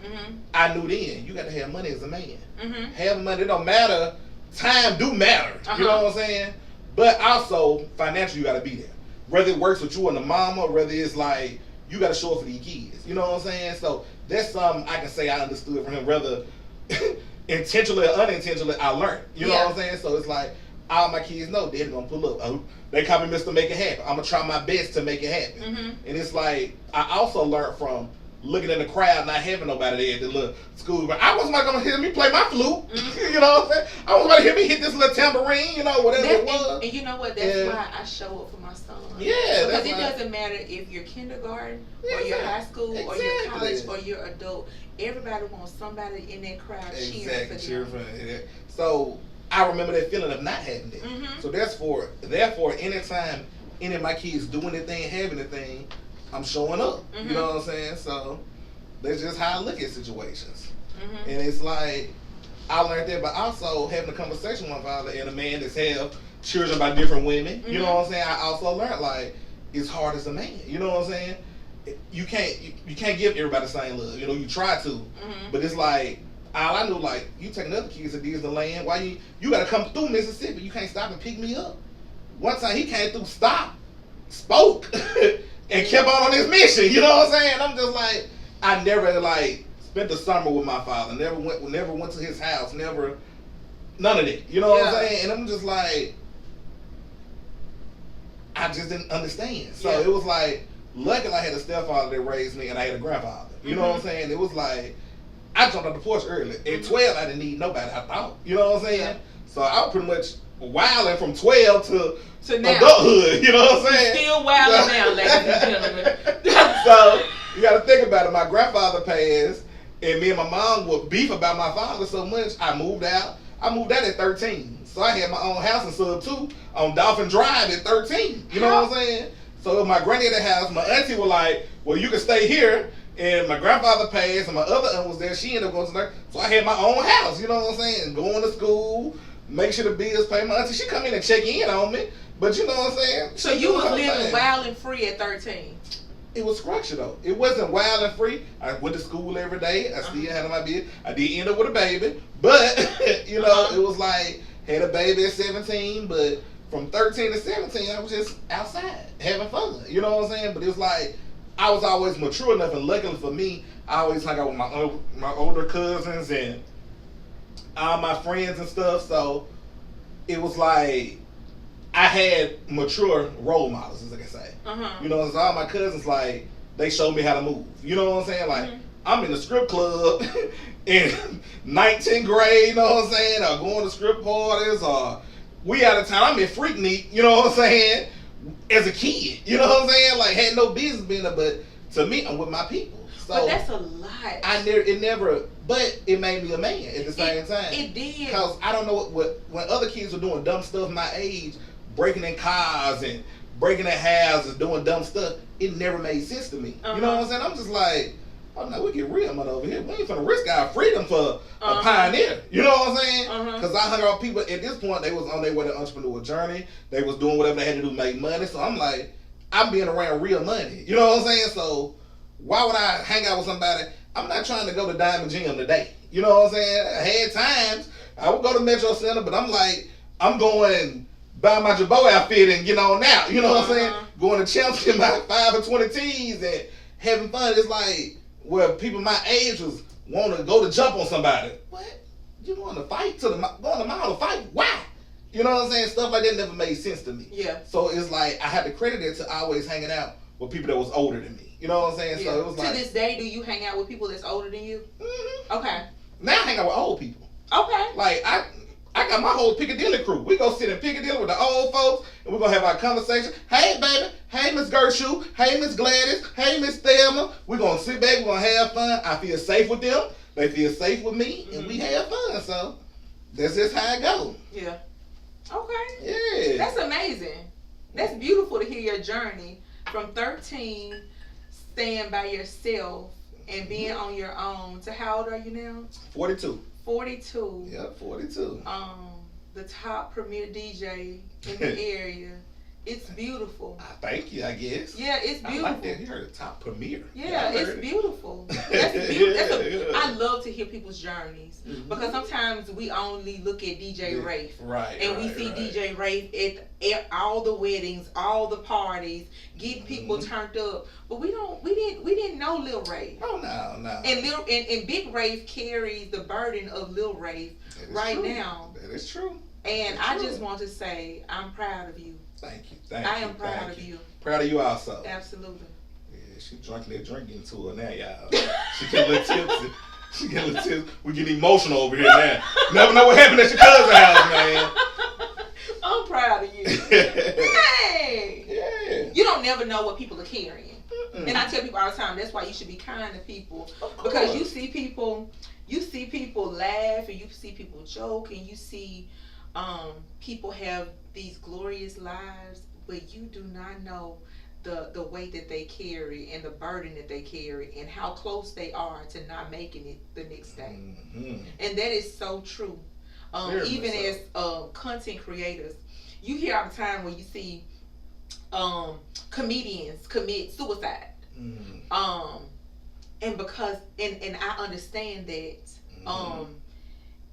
I knew then, you got to have money as a man. Having money, it don't matter. Time do matter. You know what I'm saying? But also, financially, you got to be there. Whether it works with you and the mama, whether it's like, you got to show up for these kids. You know what I'm saying? So, that's something I can say I understood from him. Whether intentionally or unintentionally, I learned. You know what I'm saying? So, it's like, all my kids know they're going to pull up. They call me Mr. Make It Happen. I'm going to try my best to make it happen. And it's like, I also learned from looking in the crowd, not having nobody there at the little school. But I wasn't going to hear me play my flute. You know what I'm saying? I wasn't going to hear me hit this little tambourine, you know, whatever it was. And you know what? That's why I show up for my son. Yeah. Because it doesn't matter if you're kindergarten or you're high school or you're college or you're adult. Everybody wants somebody in that crowd cheering for them. So I remember that feeling of not having that. So therefore, anytime any of my kids do anything, have anything, I'm showing up. You know what I'm saying? So that's just how I look at situations. And it's like, I learned that, but also having a conversation with my father and a man that's have children by different women. You know what I'm saying? I also learned, like, it's hard as a man. You know what I'm saying? You can't give everybody the same love. You know, you try to, but it's like, all I knew, like, you taking other kids to Disneyland, why you gotta come through Mississippi, you can't stop and pick me up. One time he came through, spoke, and kept on his mission, you know what I'm saying? I'm just like, I never, like, spent the summer with my father, never went to his house, none of that, you know what I'm saying? And I'm just like, I just didn't understand. So it was like, luckily I had a stepfather that raised me and I had a grandfather, you know what I'm saying? It was like, I jumped on the porch early. At 12, I didn't need nobody, I thought. You know what I'm saying? So I was pretty much wilding from 12 to now. Adulthood. You know what I'm saying? Still wilding now, ladies and gentlemen. So, you got to think about it. My grandfather passed, and me and my mom would beef about my father so much, I moved out. I moved out at 13. So, I had my own house in Sub 2 on Dolphin Drive at 13. You know what I'm saying? So, at my granddaddy's house, my auntie was like, well, you can stay here. And my grandfather passed, and my other aunt was there. She ended up going to there. So I had my own house, you know what I'm saying? Going to school, make sure the bills pay. My auntie, she come in and check in on me. But you know what I'm saying? So you was living wild and free at 13? It was structured, though. It wasn't wild and free. I went to school every day. I still handled my business. I did end up with a baby. But, you know, it was like, had a baby at 17. But from 13 to 17, I was just outside having fun. You know what I'm saying? But it was like, I was always mature enough, and luckily for me, I always hung out with my older cousins and all my friends and stuff. So it was like I had mature role models, as I can say. You know, so all my cousins, like, they showed me how to move. You know what I'm saying? Like, I'm in the strip club in 19th grade. You know what I'm saying? Or going to strip parties, or we out of town. I'm in Freaknik. You know what I'm saying? As a kid, you know what I'm saying? Like, had no business being there, but to me, I'm with my people. So but that's a lot. But it made me a man at the same time. It did. Because I don't know what when other kids were doing dumb stuff my age, breaking in cars and breaking in houses, doing dumb stuff, it never made sense to me. You know what I'm saying? I'm just like, oh no, we get real money over here. We ain't finna risk our freedom for a pioneer. You know what I'm saying? Because I hung out with people at this point, they was on their way to entrepreneurial journey. They was doing whatever they had to do to make money. So I'm like, I'm being around real money. You know what I'm saying? So why would I hang out with somebody? I'm not trying to go to Diamond Gym today. You know what I'm saying? I had times I would go to Metro Center, but I'm like, I'm going buy my Jabot outfit and get on out. You know what I'm saying? Going to Champs in my 5 and 20 tees and having fun. It's like, where people my age was want to go to jump on somebody. What? You want to fight go to the mall to fight? Why? You know what I'm saying? Stuff like that never made sense to me. Yeah. So it's like I had to credit it to always hanging out with people that was older than me. You know what I'm saying? Yeah. So it was like, to this day, do you hang out with people that's older than you? Okay. Now I hang out with old people. Okay. Like I got my whole Piccadilly crew. We go sit in Piccadilly with the old folks, and we're gonna have our conversation. Hey, baby. Hey, Miss Gertrude. Hey, Miss Gladys. Hey, Miss Thelma. We're gonna sit back. We're gonna have fun. I feel safe with them. They feel safe with me, and we have fun. So that's just how it goes. Yeah. Okay. Yeah. That's amazing. That's beautiful to hear your journey from 13, staying by yourself and being on your own, to how old are you now? 42. 42. Yep, 42. The top premier DJ in the area. It's beautiful. Thank you, I guess. Yeah, it's beautiful. I like that. You heard the top premiere. Yeah, it's beautiful. That's beautiful. I love to hear people's journeys because sometimes we only look at DJ Rafe. Right. And we see DJ Rafe at all the weddings, all the parties, getting people turned up. But we didn't know Lil Rafe. Oh no. And Big Rafe carries the burden of Lil Rafe right now. That is true. And I just want to say I'm proud of you. Thank you. I am proud of you. Proud of you also. Absolutely. Yeah, she drank that drink into her now, y'all. She get a little tipsy. We get emotional over here now. Never know what happened at your cousin's house, man. I'm proud of you. Hey. Yeah. You don't never know what people are carrying. And I tell people all the time, that's why you should be kind to people. Because you see people laugh and you see people joke and you see people have these glorious lives, but you do not know the weight that they carry and the burden that they carry and how close they are to not making it the next day. And that is so true. Even as content creators, you hear all the time when you see comedians commit suicide. And because and I understand that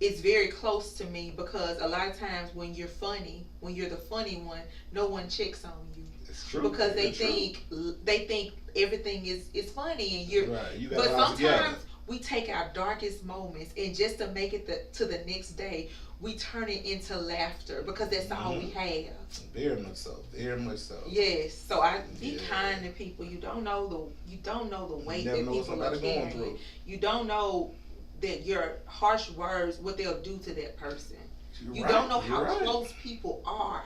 it's very close to me, because a lot of times when you're the funny one, no one checks on you. It's true. Because they think everything is funny and you're right. but sometimes we take our darkest moments and just to make it to the next day, we turn it into laughter because that's all we have. Very much so. Very much so. Yes. So I be kind to people. You don't know the weight that people are carrying. You don't know that your harsh words, what they'll do to that person. You don't know how close people are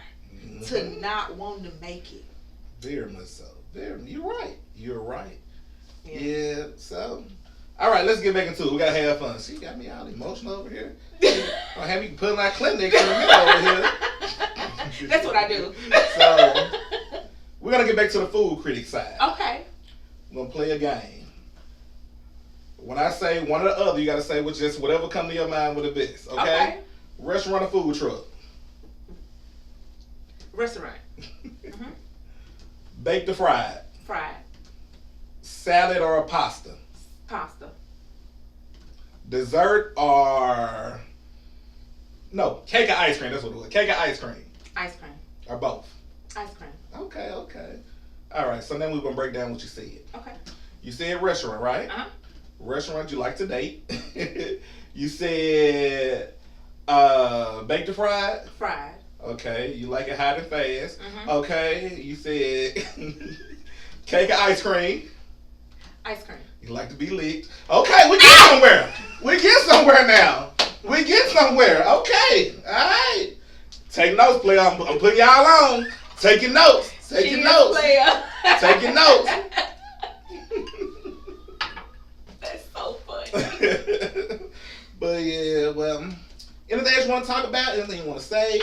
to not wanting to make it. Very much so. You're right. Yeah. So, all right, let's get back into it. We gotta have fun. She got me all emotional over here. I'll have me putting our clinic in the middle over here. That's what I do. So, we're gonna get back to the food critic side. Okay. We're gonna play a game. When I say one or the other, you gotta say just whatever come to your mind with the best. Okay? Restaurant or food truck? Restaurant. Baked or fried? Fried. Salad or a pasta? Pasta. Dessert or cake or ice cream? That's what it was. Cake or ice cream? Ice cream. Or both? Ice cream. Okay. All right. So then we're gonna break down what you said. Okay. You said restaurant, right? Restaurant you like to date. You said baked or fried? Fried. Okay. You like it hot and fast. Okay. You said cake or ice cream? Ice cream. You like to be licked. Okay, we get somewhere. We get somewhere now. We get somewhere. Okay. All right. Take notes, player. I'm putting y'all on. Taking notes. Taking notes. Taking notes. That's so funny. But yeah, well, anything else you want to talk about? Anything you want to say?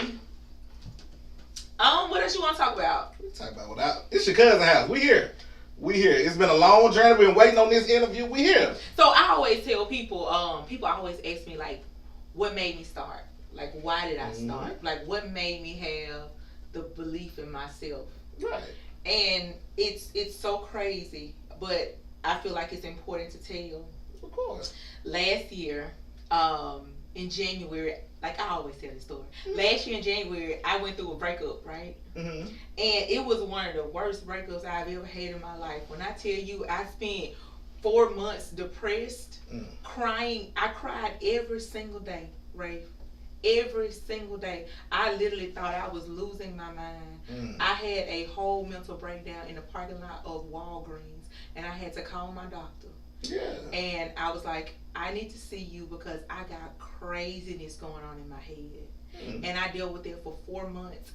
What else you want to talk about? Talk about it's your cousin's house. We here. It's been a long journey. We've been waiting on this interview. We here. So I always tell people, people always ask me, like, what made me start? Like, why did I start? Like, what made me have the belief in myself? Right. And it's so crazy, but I feel like it's important to tell. Of course. Last year, in January, like I always tell this story. Last year in January, I went through a breakup, right? And it was one of the worst breakups I've ever had in my life. When I tell you, I spent 4 months depressed, crying. I cried every single day, Rafe. Every single day. I literally thought I was losing my mind. I had a whole mental breakdown in the parking lot of Walgreens, and I had to call my doctor. Yeah. And I was like, I need to see you because I got craziness going on in my head. Mm. And I dealt with it for 4 months.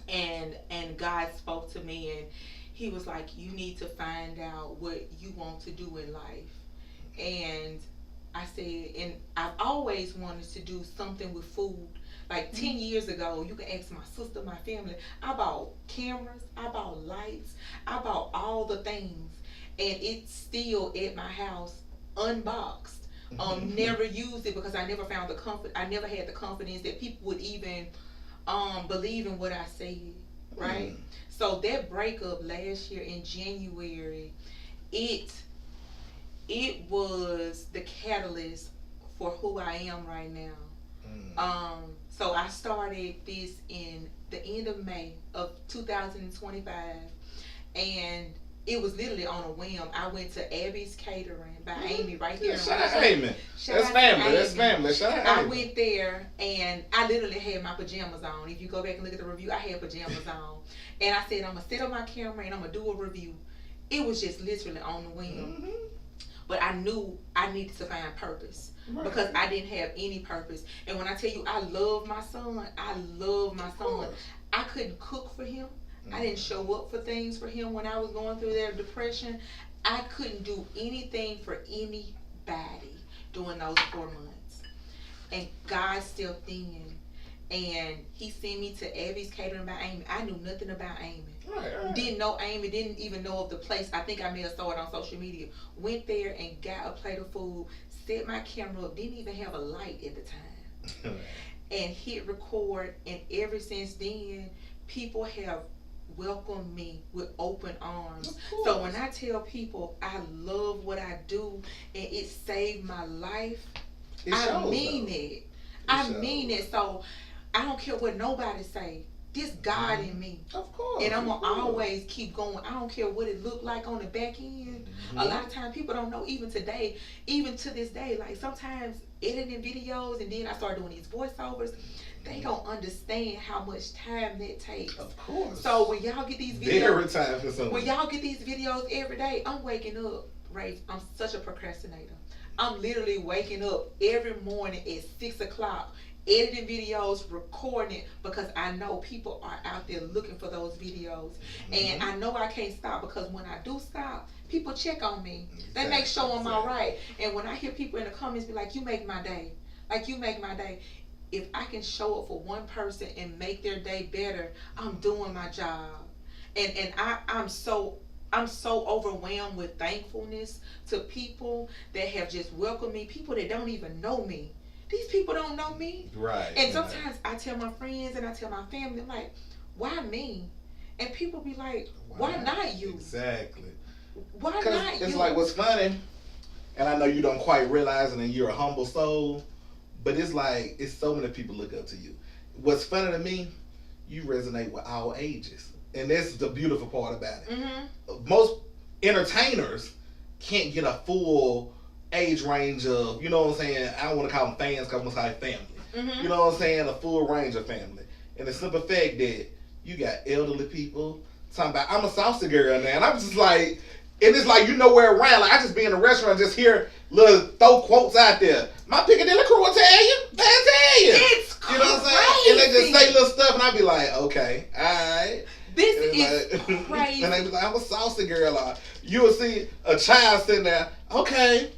And God spoke to me and he was like, you need to find out what you want to do in life. And I said, and I've always wanted to do something with food. Like 10 years ago, you can ask my sister, my family, I bought cameras, I bought lights, I bought all the things. And it's still at my house unboxed. Never used it because I never found the comfort. I never had the confidence that people would even believe in what I said, right? So that breakup last year in January, it was the catalyst for who I am right now. So I started this in the end of May of 2025, and it was literally on a whim. I went to Abby's Catering by Amy right there. Shout out Amy. That's family. That's family. Shout out I Amy. went there and I literally had my pajamas on. If you go back and look at the review, I had pajamas on. And I said, I'm going to sit on my camera and I'm going to do a review. It was just literally on the whim. But I knew I needed to find purpose. Because I didn't have any purpose. And when I tell you I love my son, I love my son. I couldn't cook for him. I didn't show up for things for him when I was going through that depression. I couldn't do anything for anybody during those 4 months. And God stepped in and he sent me to Abby's Catering by Amy. I knew nothing about Amy. Didn't know Amy, didn't even know of the place. I think I may have saw it on social media. Went there and got a plate of food, set my camera up, didn't even have a light at the time. And hit record, and ever since then, people have welcomed me with open arms. So when I tell people I love what I do and it saved my life, I mean it. I mean it. So I don't care what nobody say. This God in me. Of course. And I'm going to always keep going. I don't care what it looked like on the back end. A lot of times people don't know, even today, even to this day, like sometimes editing videos and then I start doing these voiceovers, they don't understand how much time that takes. Of course. So when y'all get these videos, very time consuming. When y'all get these videos every day, I'm waking up, right? I'm such a procrastinator. I'm literally waking up every morning at 6 o'clock, editing videos, recording it, because I know people are out there looking for those videos. And I know I can't stop because when I do stop, people check on me. They make sure I'm all right. And when I hear people in the comments be like, you make my day. Like, you make my day. If I can show up for one person and make their day better, I'm doing my job. And I'm so overwhelmed with thankfulness to people that have just welcomed me, people that don't even know me. These people don't know me. Right. And sometimes I tell my friends and I tell my family, I'm like, why me? And people be like, why not you? Exactly. Why not you? It's like, what's funny, and I know you don't quite realize it and you're a humble soul, but it's like, it's so many people look up to you. What's funny to me, you resonate with all ages. And that's the beautiful part about it. Most entertainers can't get a full age range of, you know what I'm saying? I don't want to call them fans, because I'm going to say family. You know what I'm saying? A full range of family. And the simple fact that you got elderly people talking about, I'm a saucy girl now. And I'm just like, and it's like, you know where around. Like, I just be in a restaurant, just hear little throw quotes out there. My Piccadilly crew will tell you. They'll tell you. It's crazy. You know what I'm saying? And they just say little stuff, and I be like, okay, all right. This is crazy. And they be like, I'm a saucy girl. You will see a child sitting there, okay,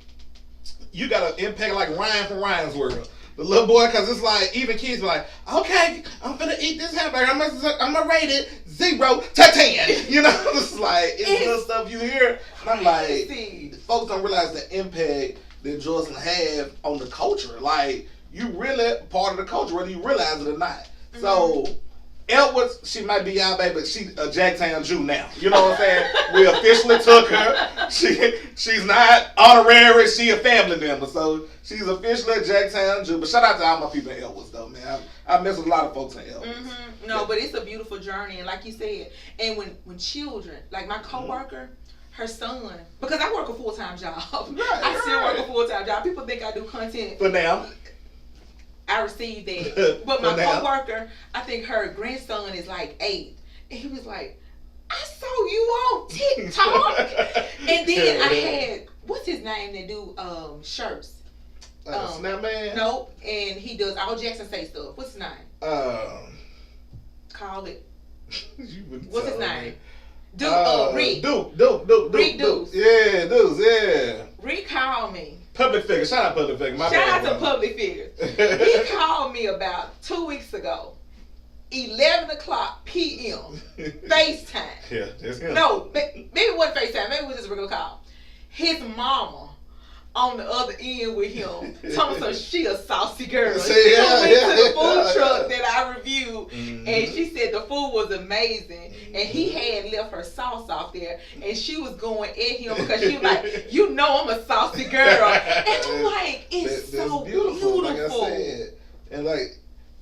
you got an impact like Ryan from Ryan's World. The little boy, because it's like, even kids be like, okay, I'm finna eat this hamburger. I'm gonna rate it 0 to 10. You know, it's like, it's little stuff you hear. And I'm like, folks don't realize the impact that Joycelyn have on the culture. Like, you really part of the culture, whether you realize it or not. So, Edwards, she might be our baby, but she's a Jacktown Jew now. You know what I'm saying? We officially took her. She's not honorary, she a family member. So she's officially a Jacktown Jew. But shout out to all my people in Edwards though, man. I mess with a lot of folks in Edwards. No, but it's a beautiful journey, and like you said, and when children, like my coworker, her son, because I work a full-time job. I still work a full-time job. People think I do content. For now. I received that. But my coworker, I think her grandson is like 8. And he was like, I saw you on TikTok. And then I had, what's his name that do shirts? Snapman? Nope. And he does all Jackson Say stuff. What's his name? Call it. What's his name? Rick. Duke. Rick Deuce. Yeah, Deuce, yeah. Rick called me. Public figure. Shout out public figure. Shout out to public figures. He called me about 2 weeks ago. 11 o'clock p.m. FaceTime. Yeah, that's him. No, maybe it wasn't FaceTime. Maybe it was just a regular call. His mama on the other end with him, telling her she a saucy girl. She went to the food truck that I reviewed, and she said the food was amazing, and he had left her sauce off there, and she was going at him because she was like, you know I'm a saucy girl. And I'm like, it's so beautiful. Like I said. And like,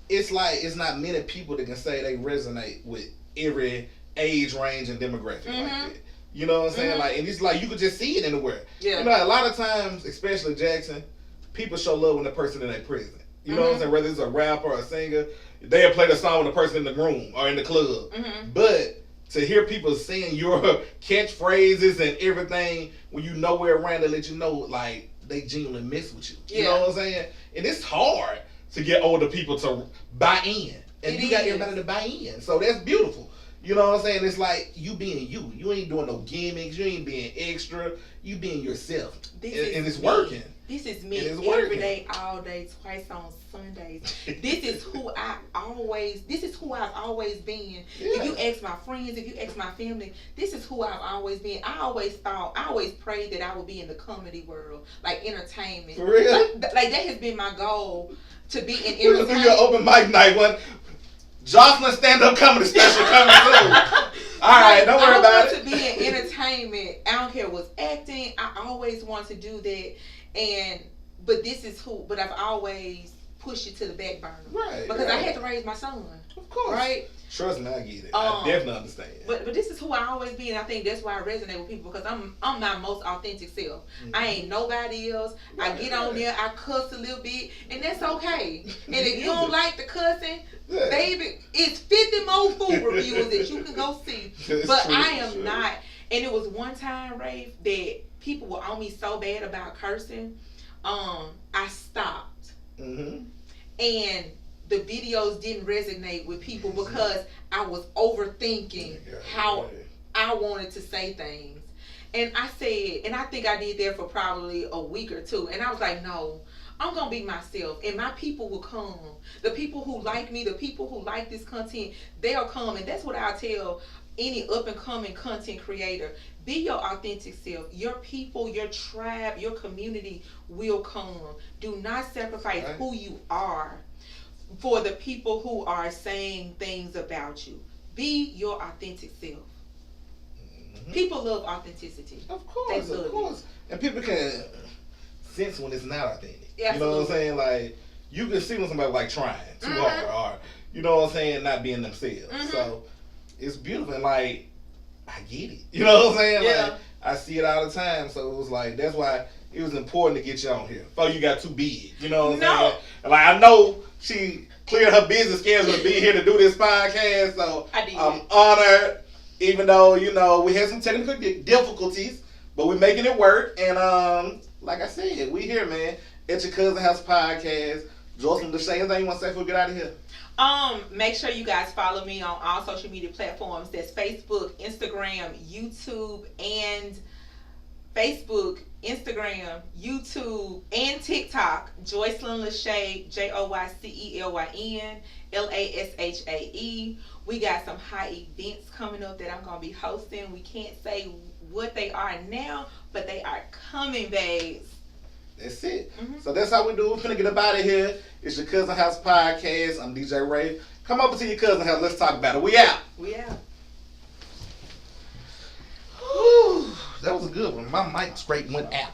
it's not many people that can say they resonate with every age range and demographic like that. You know what I'm saying? Like, and it's like you could just see it anywhere. Yeah. You know, a lot of times, especially Jackson, people show love when the person in their present. You know what I'm saying? Whether it's a rapper or a singer, they'll play the song with the person in the room or in the club. But to hear people saying your catchphrases and everything when you nowhere around to let you know, like, they genuinely mess with you. You know what I'm saying? And it's hard to get older people to buy in. And you got everybody to buy in. So that's beautiful. You know what I'm saying? It's like you being you. You ain't doing no gimmicks. You ain't being extra. You being yourself. And it's working. This is me every day, all day, twice on Sundays. This is who I've always been. If you ask my friends, if you ask my family, this is who I've always been. I always prayed that I would be in the comedy world, like entertainment. For real? Like that has been my goal, to be in entertainment. We're going to do your open mic night one. Joycelyn stand-up comedy special coming soon. All right, don't worry about it. I want to be in entertainment. I don't care what's acting. I always want to do that. But I've always pushed it to the back burner. Right. Because I had to raise my son. Of course. Right? Trust me, I get it. I definitely understand. But this is who I always be, and I think that's why I resonate with people, because I'm my most authentic self. I ain't nobody else. Right, I get on there, I cuss a little bit, and that's okay. And if you don't like the cussing, baby, it's 50 more food reviews that you can go see. But I am not. And it was one time, Rafe, that people were on me so bad about cursing. I stopped. And the videos didn't resonate with people because I was overthinking how I wanted to say things. And I said, and I think I did that for probably a week or two. And I was like, no, I'm going to be myself. And my people will come. The people who like me, the people who like this content, they'll come. And that's what I tell any up and coming content creator. Be your authentic self. Your people, your tribe, your community will come. Do not sacrifice who you are for the people who are saying things about you. Be your authentic self. People love authenticity. Of course, of course. And people can sense when it's not authentic. Absolutely. You know what I'm saying? Like, you can see when somebody like trying too hard, or, you know what I'm saying, not being themselves. So it's beautiful, and like, I get it. You know what I'm saying? Yeah. Like, I see it all the time. So it was like, that's why it was important to get you on here before you got too big. You know what I'm saying? And like, I know she cleared her business schedule to be here to do this podcast, so I'm honored. Even though, you know, we had some technical difficulties, but we're making it work. And like I said, we here, man, at your Cousin House podcast. Joycelyn Lashae, anything you want to say before we get out of here? Make sure you guys follow me on all social media platforms. That's Facebook, Instagram, YouTube, and Facebook, Instagram, YouTube, and TikTok. Joycelyn Lashae, Joycelyn Lashae. We got some high events coming up that I'm going to be hosting. We can't say what they are now, but they are coming, babes. That's it. So that's how we do. We're finna get up out of here. It's your Cousin House podcast. I'm DJ Ray. Come over to your cousin house. Let's talk about it. We out. We out. Whew, that was a good one. My mic straight went out.